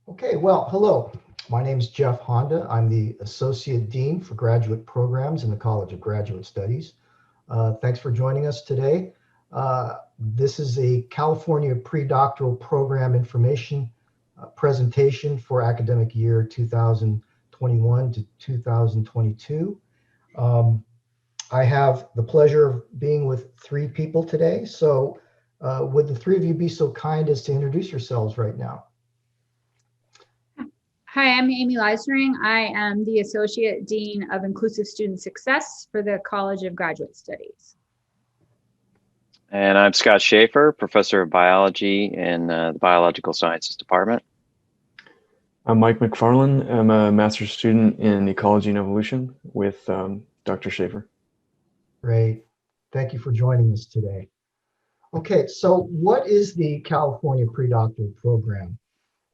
Okay, well, hello. My name is Jeff Honda. I'm the Associate Dean for Graduate Programs in the College of Graduate Studies. Thanks for joining us today. This is a California Pre-Doctoral Program information presentation for academic year 2021 to 2022. Um, I have the pleasure of being with three people today. So would the three of you be so kind as to introduce yourselves right now? Hi, I'm Amy Leisering. I am the Associate Dean of Inclusive Student Success for the College of Graduate Studies. And I'm Scott Schaefer, Professor of Biology in the Biological Sciences Department. I'm Mike McFarland. I'm a master's student in Ecology and Evolution with Dr. Schaefer. Great. Thank you for joining us today. Okay, so what is the California Pre-Doctoral Program?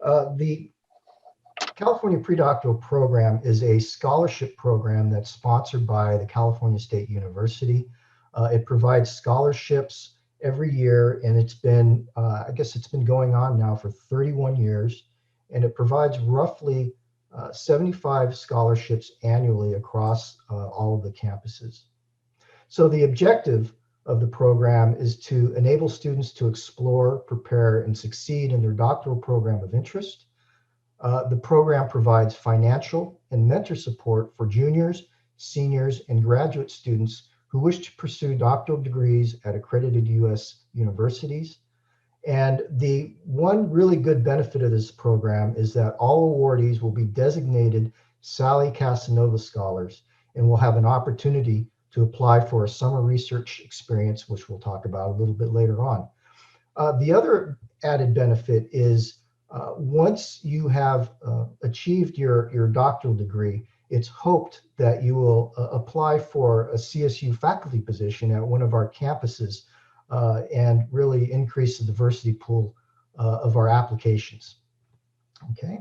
The California Pre-Doctoral Program is a scholarship program that's sponsored by the California State University. It provides scholarships every year, and it's been, I guess it's been going on now for 31 years, and it provides roughly 75 scholarships annually across all of the campuses. So the objective of the program is to enable students to explore, prepare, and succeed in their doctoral program of interest. The program provides financial and mentor support for juniors, seniors, and graduate students who wish to pursue doctoral degrees at accredited U.S. universities. And the one really good benefit of this program is that all awardees will be designated Sally Casanova scholars and will have an opportunity to apply for a summer research experience, which we'll talk about a little bit later on. The other added benefit is once you have achieved your doctoral degree, it's hoped that you will apply for a CSU faculty position at one of our campuses and really increase the diversity pool of our applications. Okay.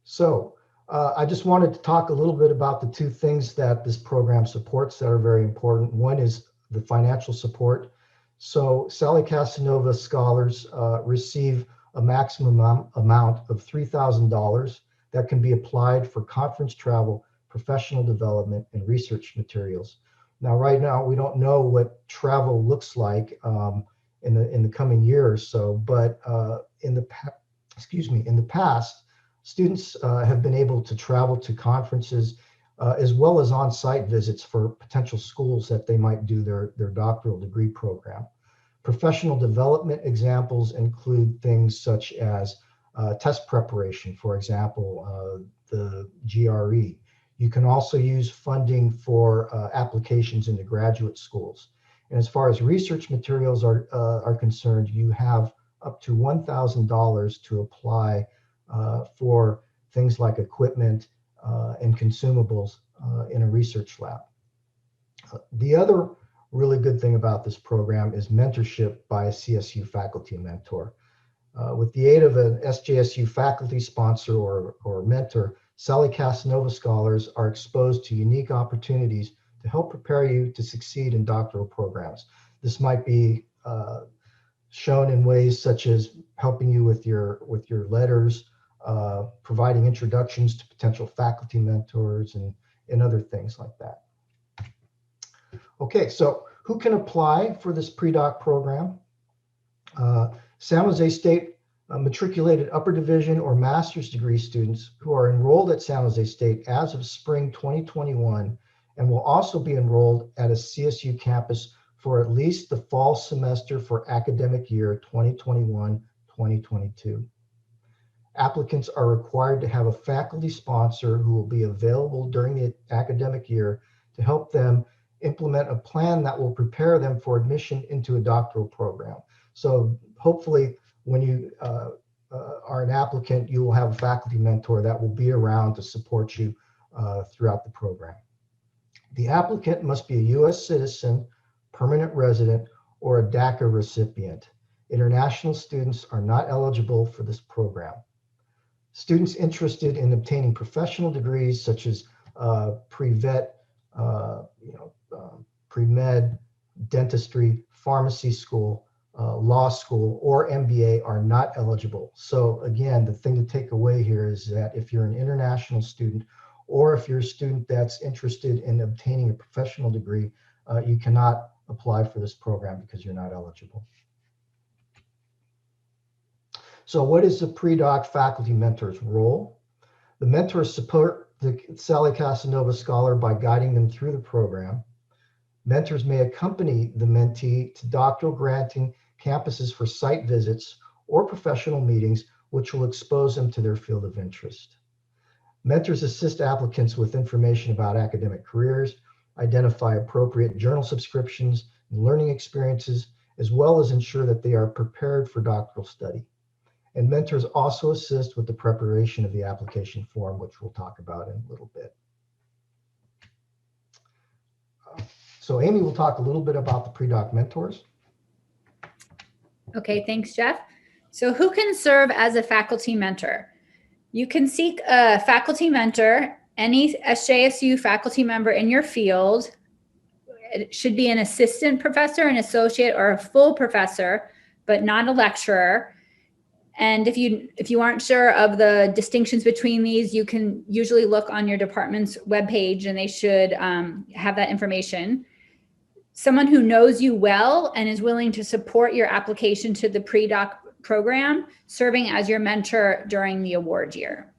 So I just wanted to talk a little bit about the two things that this program supports that are very important. One is the financial support. So Sally Casanova scholars receive a maximum amount of $3,000 that can be applied for conference travel, professional development, and research materials. Now, right now, we don't know what travel looks like in the coming year or so, but in the past, students have been able to travel to conferences as well as on-site visits for potential schools that they might do their doctoral degree program. Professional development examples include things such as test preparation, for example, the GRE. You can also use funding for applications into graduate schools. And as far as research materials are concerned, you have up to $1,000 to apply for things like equipment and consumables in a research lab. The other really good thing about this program is mentorship by a CSU faculty mentor. With the aid of an SJSU faculty sponsor or mentor, Sally Casanova scholars are exposed to unique opportunities to help prepare you to succeed in doctoral programs. This might be shown in ways such as helping you with your letters, providing introductions to potential faculty mentors, and other things like that. Okay, so who can apply for this pre-doc program? San Jose State matriculated upper division or master's degree students who are enrolled at San Jose State as of spring 2021 and will also be enrolled at a CSU campus for at least the fall semester for academic year 2021-2022. Applicants are required to have a faculty sponsor who will be available during the academic year to help them implement a plan that will prepare them for admission into a doctoral program. So hopefully when you are an applicant, you will have a faculty mentor that will be around to support you throughout the program. The applicant must be a U.S. citizen, permanent resident, or a DACA recipient. International students are not eligible for this program. Students interested in obtaining professional degrees such as pre-vet, pre-med, dentistry, pharmacy school, law school, or MBA are not eligible. So again, the thing to take away here is that if you're an international student, or if you're a student that's interested in obtaining a professional degree, you cannot apply for this program because you're not eligible. So what is the pre-doc faculty mentor's role? The mentors support the Sally Casanova scholar by guiding them through the program. Mentors may accompany the mentee to doctoral granting campuses for site visits or professional meetings, which will expose them to their field of interest. Mentors assist applicants with information about academic careers, identify appropriate journal subscriptions and learning experiences, as well as ensure that they are prepared for doctoral study. And mentors also assist with the preparation of the application form, which we'll talk about in a little bit. So Amy will talk a little bit about the pre-doc mentors. Okay, thanks, Jeff. So who can serve as a faculty mentor? You can seek a faculty mentor, any SJSU faculty member in your field. It should be an assistant professor, an associate, or a full professor, but not a lecturer. And if you aren't sure of the distinctions between these, you can usually look on your department's webpage and they should have that information. Someone who knows you well and is willing to support your application to the pre-doc program, serving as your mentor during the award year.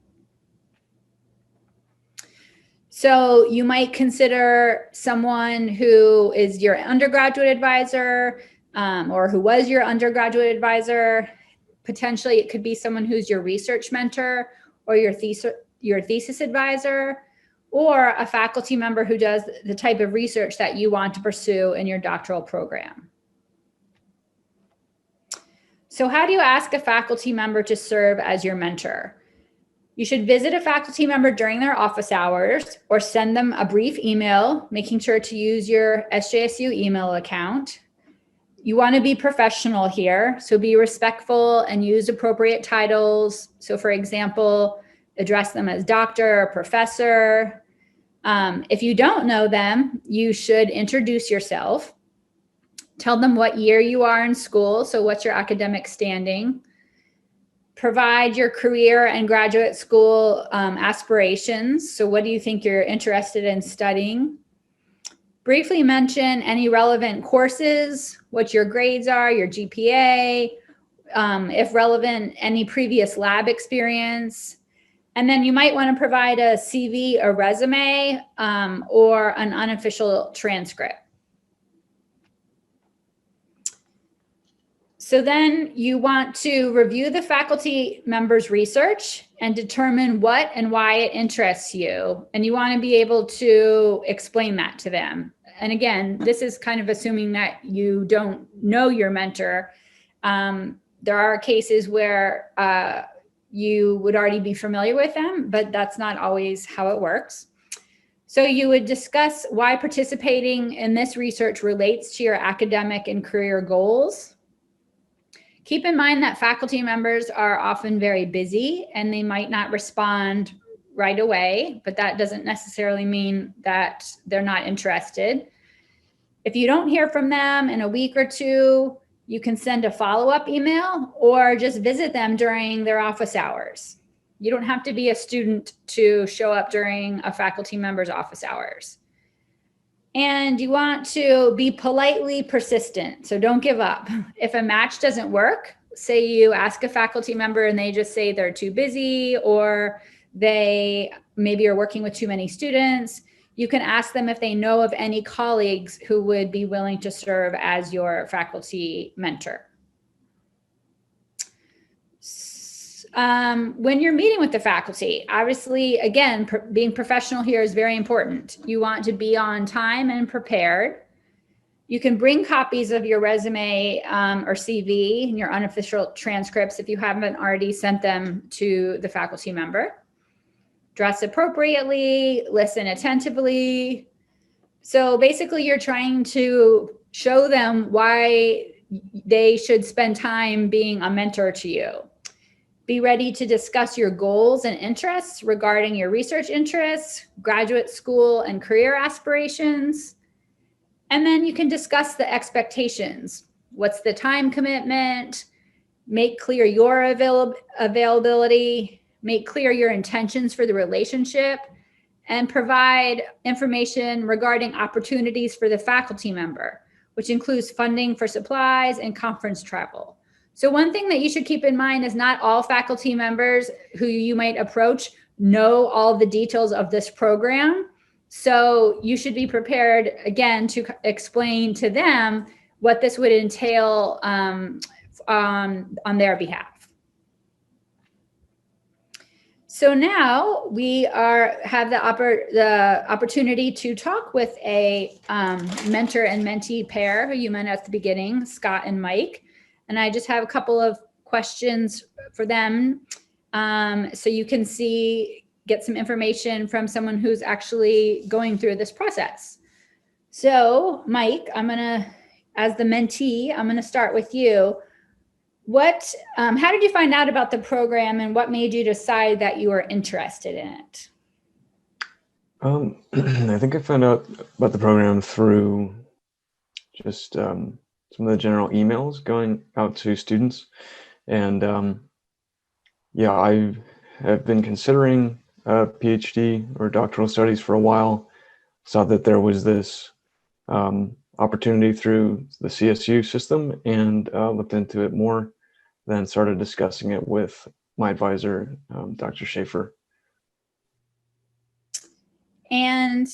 So you might consider someone who is your undergraduate advisor or who was your undergraduate advisor. Potentially, it could be someone who's your research mentor or your thesis advisor, or a faculty member who does the type of research that you want to pursue in your doctoral program. So how do you ask a faculty member to serve as your mentor? You should visit a faculty member during their office hours or send them a brief email, making sure to use your SJSU email account. You want to be professional here, so be respectful and use appropriate titles. So for example, address them as doctor or professor. If you don't know them, you should introduce yourself. Tell them what year you are in school, so what's your academic standing. Provide your career and graduate school aspirations. So what do you think you're interested in studying? Briefly mention any relevant courses, what your grades are, your GPA, if relevant, any previous lab experience. And then you might want to provide a CV, a resume, or an unofficial transcript. So then you want to review the faculty member's research and determine what and why it interests you. And you want to be able to explain that to them. And again, this is kind of assuming that you don't know your mentor. There are cases where you would already be familiar with them, but that's not always how it works. So you would discuss why participating in this research relates to your academic and career goals. Keep in mind that faculty members are often very busy and they might not respond right away, but that doesn't necessarily mean that they're not interested. If you don't hear from them in a week or two, you can send a follow-up email or just visit them during their office hours. You don't have to be a student to show up during a faculty member's office hours. And you want to be politely persistent, so don't give up. If a match doesn't work, say you ask a faculty member and they just say they're too busy, or they maybe are working with too many students, you can ask them if they know of any colleagues who would be willing to serve as your faculty mentor. When you're meeting with the faculty, obviously, again, being professional here is very important. You want to be on time and prepared. You can bring copies of your resume or CV and your unofficial transcripts if you haven't already sent them to the faculty member. Dress appropriately, listen attentively. So basically, you're trying to show them why they should spend time being a mentor to you. Be ready to discuss your goals and interests regarding your research interests, graduate school and career aspirations. And then you can discuss the expectations. What's the time commitment? Make clear your availability, make clear your intentions for the relationship, and provide information regarding opportunities for the faculty member, which includes funding for supplies and conference travel. So one thing that you should keep in mind is not all faculty members who you might approach know all the details of this program. So you should be prepared, again, to explain to them what this would entail on their behalf. So now we have the opportunity to talk with a mentor and mentee pair who you met at the beginning, Scott and Mike. And I just have a couple of questions for them so you can get some information from someone who's actually going through this process. So Mike, as the mentee, I'm gonna start with you. How did you find out about the program, and what made you decide that you were interested in it? I think I found out about the program through just some of the general emails going out to students. And yeah, I have been considering a PhD or doctoral studies for a while. Saw that there was this opportunity through the CSU system, and looked into it more, then started discussing it with my advisor, Dr. Schaefer. And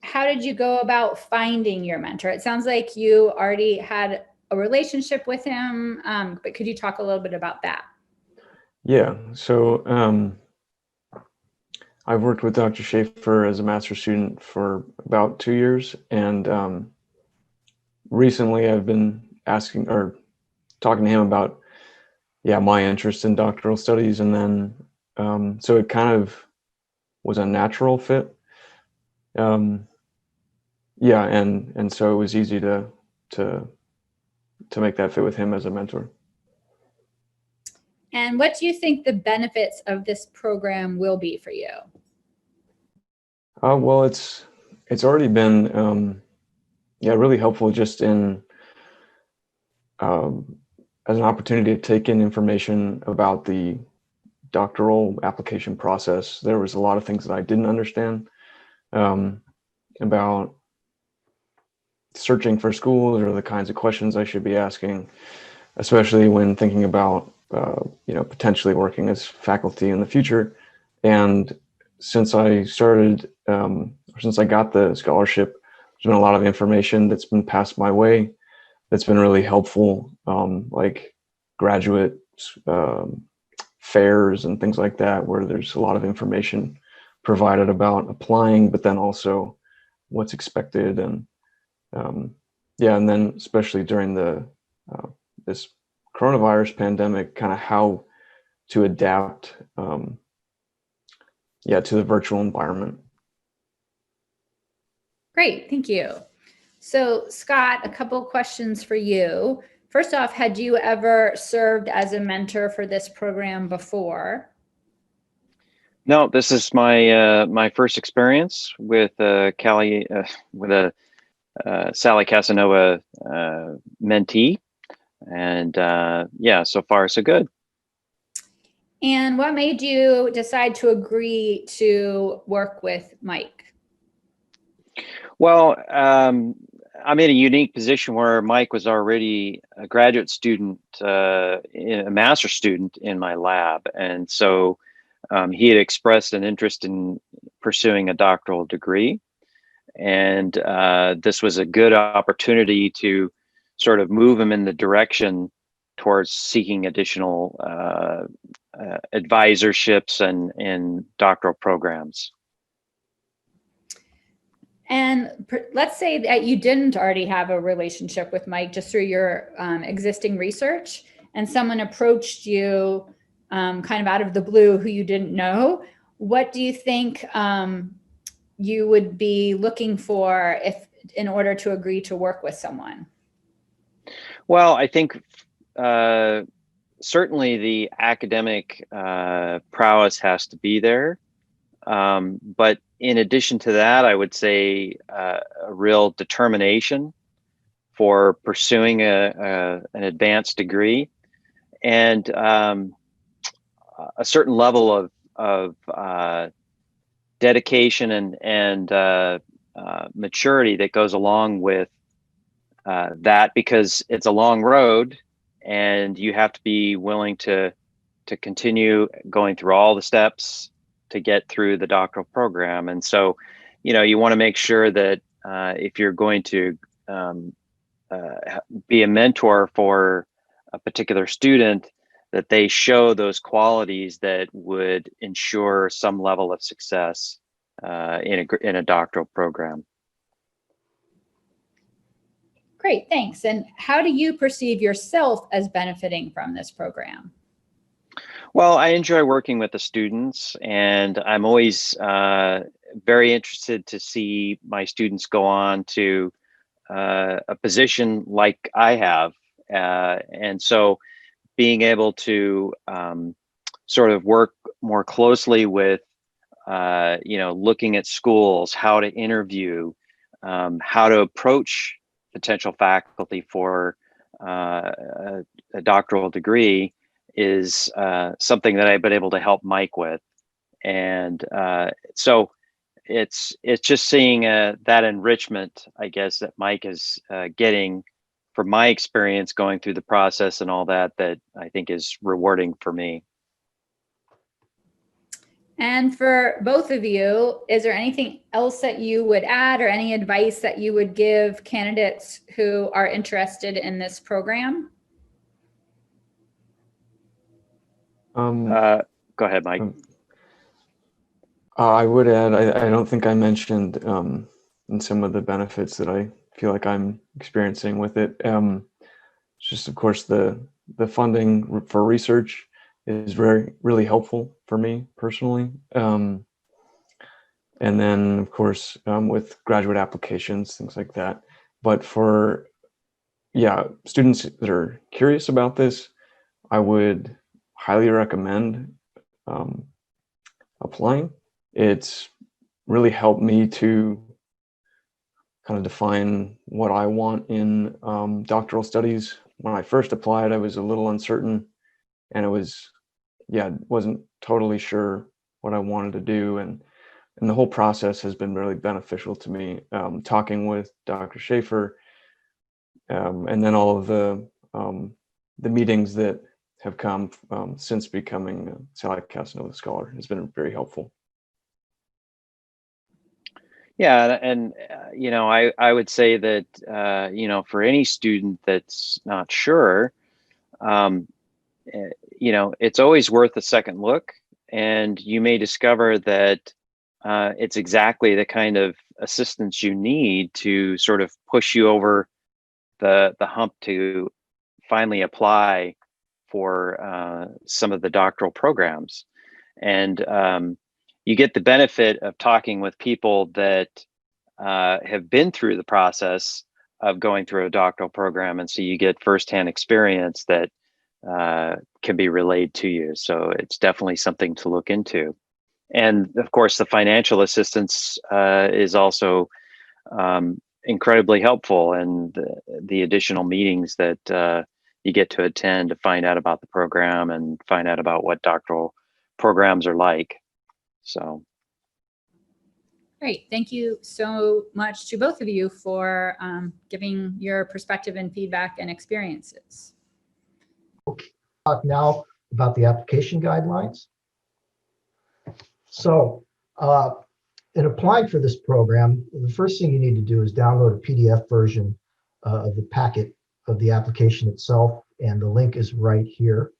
how did you go about finding your mentor? It sounds like you already had a relationship with him, but could you talk a little bit about that? Yeah, so I've worked with Dr. Schaefer as a master's student for about 2 years, and recently I've been asking or talking to him about my interest in doctoral studies, and then so it kind of was a natural fit. And so it was easy to make that fit with him as a mentor. And what do you think the benefits of this program will be for you? Well, it's already been really helpful just in as an opportunity to take in information about the doctoral application process. There was a lot of things that I didn't understand about searching for schools or the kinds of questions I should be asking, especially when thinking about potentially working as faculty in the future. And since I got the scholarship, there's been a lot of information that's been passed my way that's been really helpful, like graduate fairs and things like that, where there's a lot of information provided about applying, but then also what's expected, and and then especially during the this coronavirus pandemic, kind of how to adapt to the virtual environment. Great, thank you. So Scott, a couple questions for you. First off, had you ever served as a mentor for this program before? No, this is my first experience with Sally Casanova mentee, and so far so good. And what made you decide to agree to work with Mike? Well, I'm in a unique position where Mike was already a graduate student, a master's student in my lab. And so he had expressed an interest in pursuing a doctoral degree. And this was a good opportunity to sort of move him in the direction towards seeking additional advisorships and doctoral programs. And let's say that you didn't already have a relationship with Mike just through your existing research, and someone approached you kind of out of the blue who you didn't know. What do you think you would be looking for in order to agree to work with someone? Well, I think certainly the academic prowess has to be there. But in addition to that, I would say a real determination for pursuing an advanced degree, and a certain level of dedication and maturity that goes along with that, because it's a long road, and you have to be willing to continue going through all the steps to get through the doctoral program. And so, you want to make sure that if you're going to be a mentor for a particular student, that they show those qualities that would ensure some level of success in a doctoral program. Great, thanks. And how do you perceive yourself as benefiting from this program? Well, I enjoy working with the students, and I'm always very interested to see my students go on to a position like I have. And so being able to sort of work more closely with, looking at schools, how to interview, how to approach potential faculty for a doctoral degree is something that I've been able to help Mike with. And so it's just seeing that enrichment, I guess, that Mike is getting from my experience going through the process and all that I think is rewarding for me. And for both of you, is there anything else that you would add, or any advice that you would give candidates who are interested in this program? Go ahead, Mike. I would add, I don't think I mentioned in some of the benefits that I feel like I'm experiencing with it. Just, of course, the funding for research is really helpful for me personally. And then, of course, with graduate applications, things like that. But for, students that are curious about this, I would highly recommend applying. It's really helped me to kind of define what I want in doctoral studies. When I first applied, I was a little uncertain, and wasn't totally sure what I wanted to do. And the whole process has been really beneficial to me, talking with Dr. Schaefer, and then all of the meetings that have come since becoming a Sally Casanova Scholar has been very helpful. Yeah, and I would say that for any student that's not sure, it's always worth a second look, and you may discover that it's exactly the kind of assistance you need to sort of push you over the hump to finally apply for some of the doctoral programs. And you get the benefit of talking with people that have been through the process of going through a doctoral program, and so you get firsthand experience that can be relayed to you. So it's definitely something to look into. And of course, the financial assistance is also incredibly helpful, and the additional meetings that you get to attend to find out about the program and find out about what doctoral programs are like. So. Great. Thank you so much to both of you for giving your perspective and feedback and experiences. Okay, talk now about the application guidelines. So in applying for this program, the first thing you need to do is download a PDF version of the packet of the application itself, and the link is right here.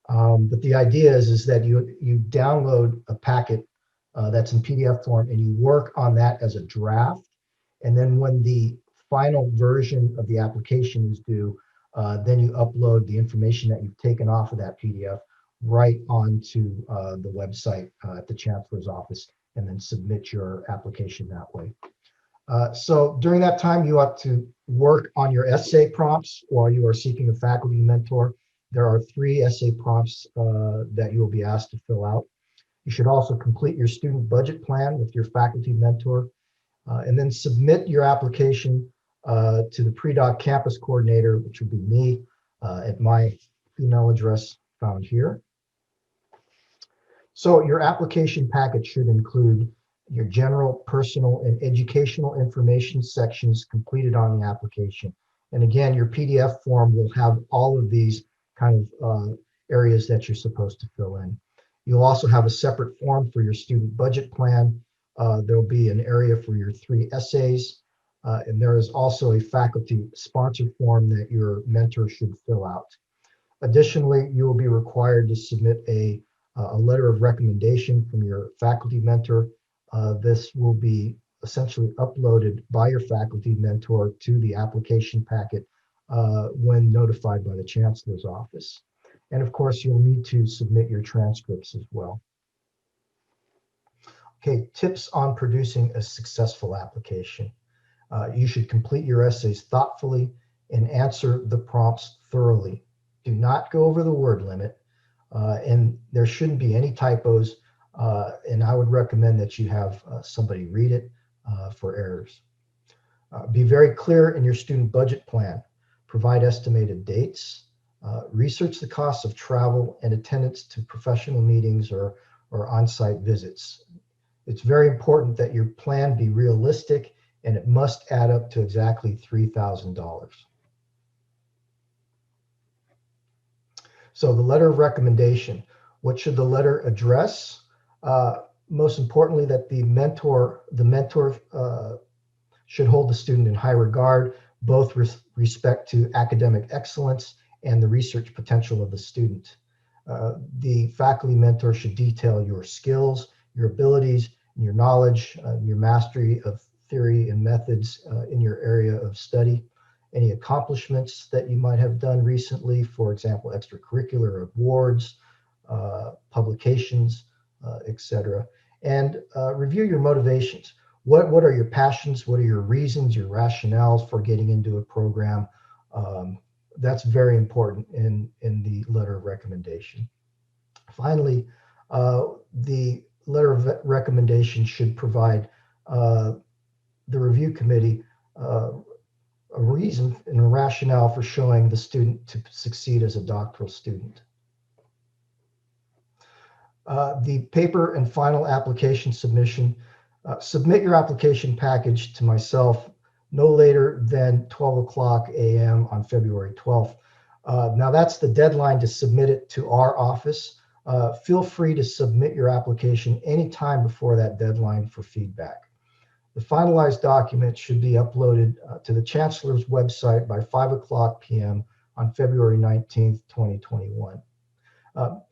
But the idea is that you download a packet that's in PDF form, and you work on that as a draft. And then when the final version of the application is due, then you upload the information that you've taken off of that PDF right onto the website at the Chancellor's office, and then submit your application that way. So during that time, you ought to work on your essay prompts while you are seeking a faculty mentor. There are 3 essay prompts that you will be asked to fill out. You should also complete your student budget plan with your faculty mentor, and then submit your application to the Pre-Doc Campus Coordinator, which would be me, at my email address found here. So your application packet should include your general, personal, and educational information sections completed on the application. And again, your PDF form will have all of these kind of areas that you're supposed to fill in. You'll also have a separate form for your student budget plan. There'll be an area for your 3 essays. And there is also a faculty sponsor form that your mentor should fill out. Additionally, you will be required to submit a letter of recommendation from your faculty mentor. This will be essentially uploaded by your faculty mentor to the application packet when notified by the Chancellor's office. And of course, you'll need to submit your transcripts as well. Okay, tips on producing a successful application. You should complete your essays thoughtfully and answer the prompts thoroughly. Do not go over the word limit, and there shouldn't be any typos, and I would recommend that you have somebody read it for errors. Be very clear in your student budget plan. Provide estimated dates. Research the costs of travel and attendance to professional meetings or on-site visits. It's very important that your plan be realistic, and it must add up to exactly $3,000. So the letter of recommendation, what should the letter address? Most importantly, that the mentor should hold the student in high regard, both with respect to academic excellence and the research potential of the student. The faculty mentor should detail your skills, your abilities, your knowledge, your mastery of theory and methods in your area of study, any accomplishments that you might have done recently, for example, extracurricular awards, publications, etc. And review your motivations. What are your passions? What are your reasons, your rationales for getting into a program? That's very important in the letter of recommendation. Finally, the letter of recommendation should provide the review committee a reason and a rationale for showing the student to succeed as a doctoral student. The paper and final application submission. Submit your application package to myself no later than 12 a.m. on February 12th. Now that's the deadline to submit it to our office. Feel free to submit your application anytime before that deadline for feedback. The finalized document should be uploaded to the Chancellor's website by 5 p.m. on February 19th, 2021.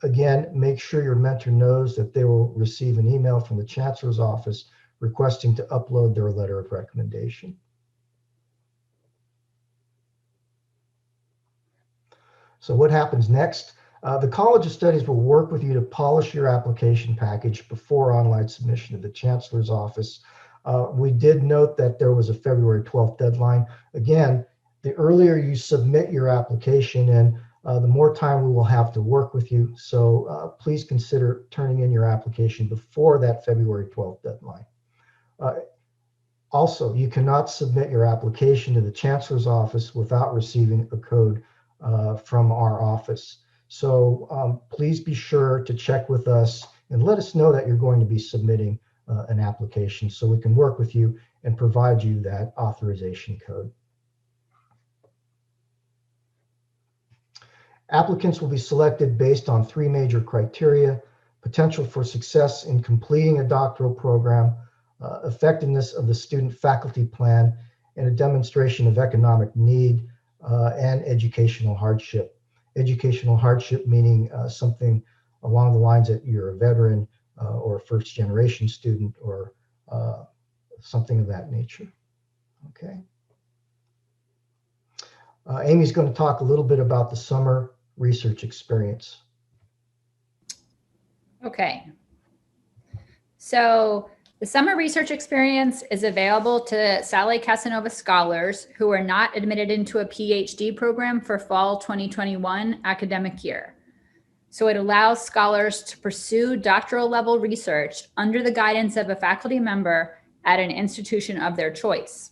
Again, make sure your mentor knows that they will receive an email from the Chancellor's office requesting to upload their letter of recommendation. So what happens next? The College of Studies will work with you to polish your application package before online submission to the Chancellor's office. We did note that there was a February 12th deadline. Again, the earlier you submit your application in, the more time we will have to work with you. So please consider turning in your application before that February 12th deadline. Also, you cannot submit your application to the Chancellor's office without receiving a code from our office. So please be sure to check with us and let us know that you're going to be submitting an application so we can work with you and provide you that authorization code. Applicants will be selected based on 3 major criteria: potential for success in completing a doctoral program, effectiveness of the student-faculty plan, and a demonstration of economic need and educational hardship. Educational hardship meaning something along the lines that you're a veteran or a first-generation student or something of that nature. Okay. Amy's going to talk a little bit about the summer research experience. Okay. So the summer research experience is available to Sally Casanova scholars who are not admitted into a PhD program for fall 2021 academic year. So it allows scholars to pursue doctoral level research under the guidance of a faculty member at an institution of their choice.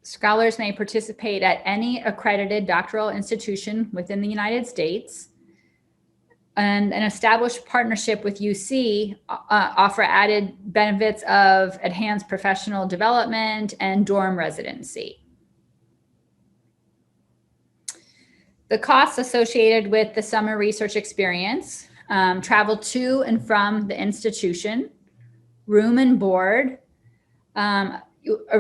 Scholars may participate at any accredited doctoral institution within the United States, and an established partnership with UC offer added benefits of enhanced professional development and dorm residency. The costs associated with the summer research experience: travel to and from the institution, room and board, a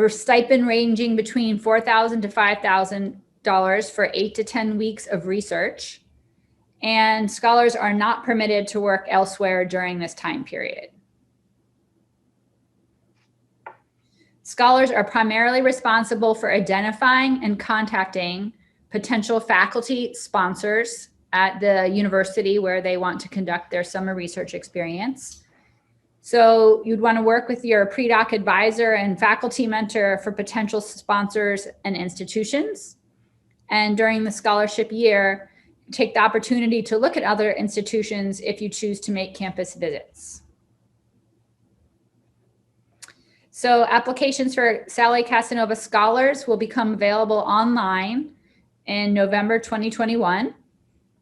stipend ranging between $4,000 to $5,000 for 8 to 10 weeks of research. And scholars are not permitted to work elsewhere during this time period. Scholars are primarily responsible for identifying and contacting potential faculty sponsors at the university where they want to conduct their summer research experience. So you'd want to work with your pre-doc advisor and faculty mentor for potential sponsors and institutions. And during the scholarship year, take the opportunity to look at other institutions if you choose to make campus visits. So applications for Sally Casanova Scholars will become available online in November 2021.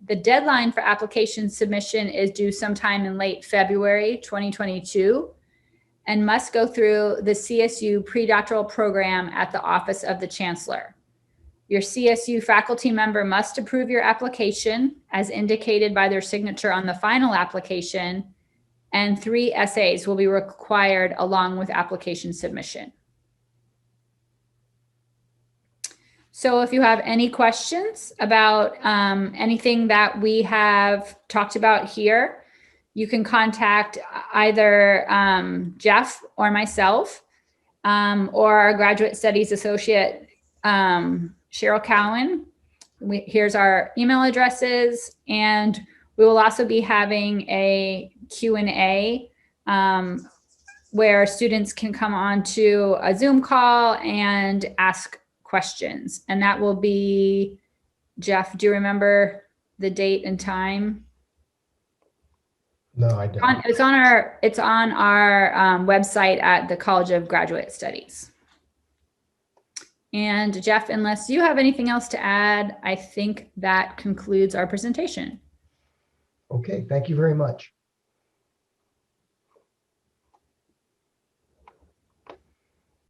The deadline for application submission is due sometime in late February 2022 and must go through the CSU Pre-Doctoral program at the Office of the Chancellor. Your CSU faculty member must approve your application as indicated by their signature on the final application, and 3 essays will be required along with application submission. So if you have any questions about anything that we have talked about here, you can contact either Jeff or myself, or our Graduate Studies Associate, Cheryl Cowan. Here's our email addresses, and we will also be having a Q&A where students can come on to a Zoom call and ask questions. And that will be, Jeff, do you remember the date and time? No, I don't. It's on our website at the College of Graduate Studies. And Jeff, unless you have anything else to add, I think that concludes our presentation. Okay, thank you very much.